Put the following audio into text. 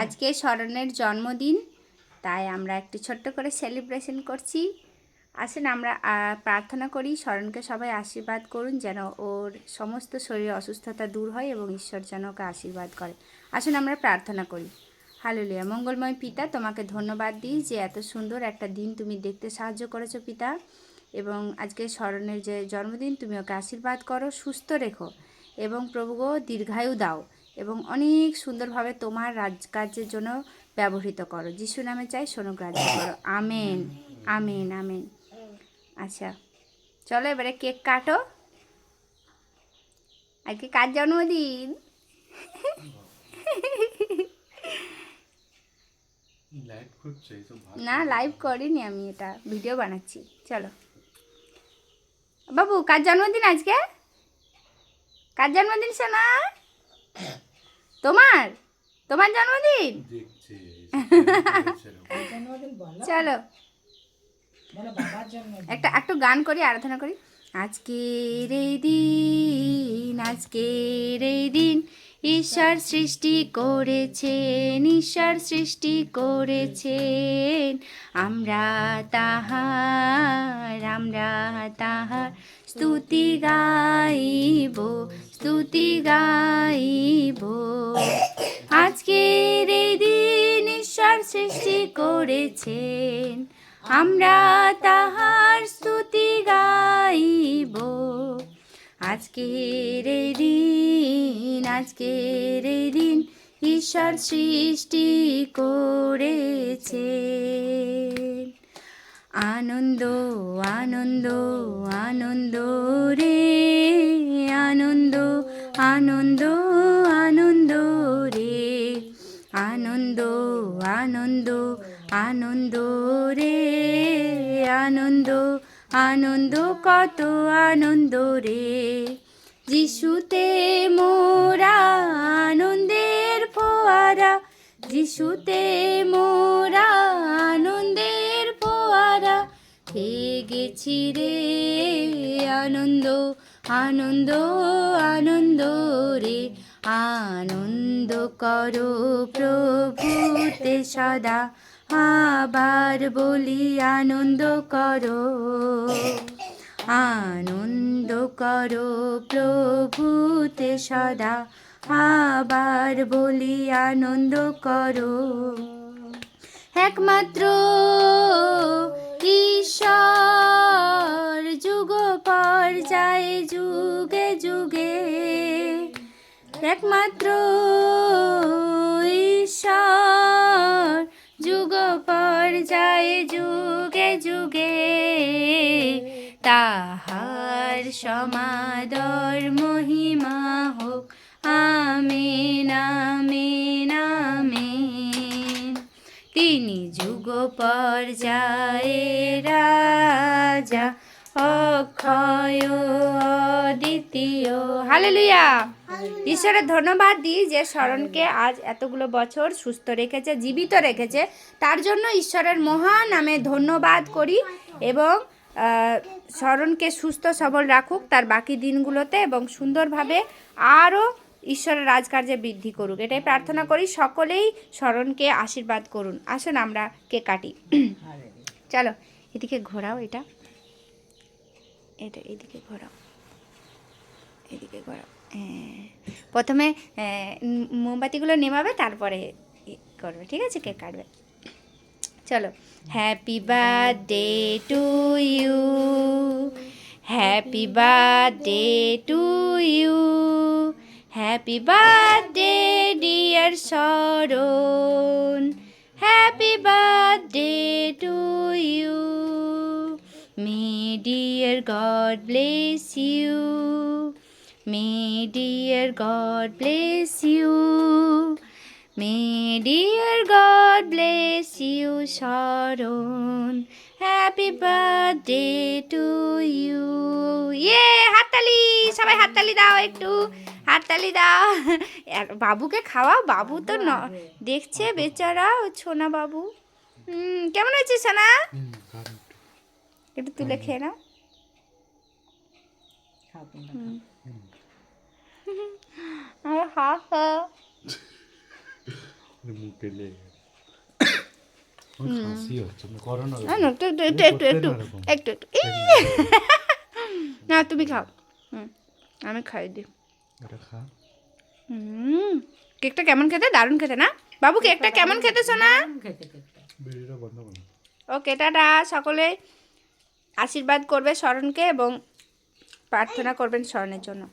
আজকে শরণের জন্মদিন, তাই আমরা একটু ছোট্ট করে সেলিব্রেশন করছি। আসুন আমরা প্রার্থনা করি, শরণকে সবাই আশীর্বাদ করুন যেন ওর সমস্ত শরীর অসুস্থতা দূর হয় এবং ঈশ্বর যেন ওকে আশীর্বাদ করে। আসুন আমরা প্রার্থনা করি। হালেলুয়া। মঙ্গলময় পিতা, তোমাকে ধন্যবাদ দিই যে এত সুন্দর একটা দিন তুমি দেখতে সাহায্য করেছো পিতা, এবং আজকে শরণের যে জন্মদিন তুমি ওকে আশীর্বাদ করো, সুস্থ রেখো এবং প্রভু গো দীর্ঘায়ু দাও এবং অনেক সুন্দরভাবে তোমার রাজকার্যের জন্য ব্যবহৃত করো। যিশু নামে চাই, শোনো গ্রাহ্য করো। Amen, amen, amen. আচ্ছা, চলো এবারে কেক কাটো। আজকে কার জন্মদিন? না, লাইভ করিনি আমি, এটা ভিডিও বানাচ্ছি। চলো বাবু, কার জন্মদিন আজকে? কার জন্মদিন সোনা? তোমার তোমার জন্মদিন? চলো একটু গান করি, আরাধনা করি। আজকের এই দিন, আজকের এই দিন ঈশ্বর সৃষ্টি করেছেন, ঈশ্বর সৃষ্টি করেছেন। আমরা তাহার স্তুতি গাইব, স্তুতি গাইব। আজকের এই দিন ঈশ্বর সৃষ্টি করেছেন, আমরা তাহার স্তুতি গাইব। আজকের এই দিন, আজকের এই দিন ঈশ্বর সৃষ্টি করেছেন। আনন্দ, আনন্দ, আনন্দ রে, আনন্দ, আনন্দ, আনন্দ রে, আনন্দ, আনন্দ, আনন্দ রে, আনন্দ, আনন্দ, কত আনন্দ রে। যিশুতে মোরা আনন্দের ফোয়ারা, যিশুতে মোরা আনন্দের ফোয়ারা, পেয়ে গেছি রে। আনন্দ, আনন্দ, আনন্দ রে, আনন্দ করো প্রভুতে সদা। আবার বলি আনন্দ করো, আনন্দ করো প্রভুতে সদা। আবার বলি আনন্দ করো। একমাত্র ঈশ্বর যুগ পর্যায়ে যুগে যুগে, একমাত্র ঈশ্বর যুগ পর্যায়ে যুগে যুগে। তাহার সমাদর মহিমা হোক। Amen, amen, amen. তিনি যুগ পর্যায়ে রাজা, অক্ষয় অদ্বিতীয়। হালেলুয়া। ঈশ্বরের ধন্যবাদ দিই যে শরণকে আজ এতগুলো বছর সুস্থ রেখেছে, জীবিত রেখেছে। তার জন্য ঈশ্বরের মহান নামে ধন্যবাদ করি এবং শরণকে সুস্থ সবল রাখুক তার বাকি দিনগুলোতে এবং সুন্দরভাবে আরও ঈশ্বরের রাজকার্যে বৃদ্ধি করুক, এটাই প্রার্থনা করি। সকলেই শরণকে আশীর্বাদ করুন। আসুন আমরা কেক কাটি। চলো এদিকে ঘোরাও, এটা এটা এদিকে ঘোরাও, এদিকে ঘোরাও। প্রথমে মোমবাতিগুলো নেভাবে, তারপরে করবে, ঠিক আছে? কেক কাটবে। চলো। Happy birthday to you, happy birthday to you, happy birthday dear Sharan, happy birthday to you. May dear God bless you, may dear God bless you, may dear God bless you Sharon, happy birthday to you. হাততালি, সবাই হাততালি দাও, একটু হাততালি দাও। বাবুকে খাওয়াও, বাবু তো দেখছে বেচারা, ও সোনা বাবু। কেমন হয়েছে সোনা? একটু তুলে খেয়ে নাও। হা হা। মুখে লেগে আমার কাশি হচ্ছে না, করোনা না না, একটু একটু একটু একটু একটু একটু একটু না তুমি খাও। আমি খাই দিই। এটা খা। কেকটা কেমন খেতে? দারুণ খেতে না বাবু? কেকটা কেমন খেতে সোনা? ভিডিওটা বন্ধ করো। ওকে, টাটা। সকলে আশীর্বাদ করবে শরণকে এবং প্রার্থনা করবেন শরণের জন্য।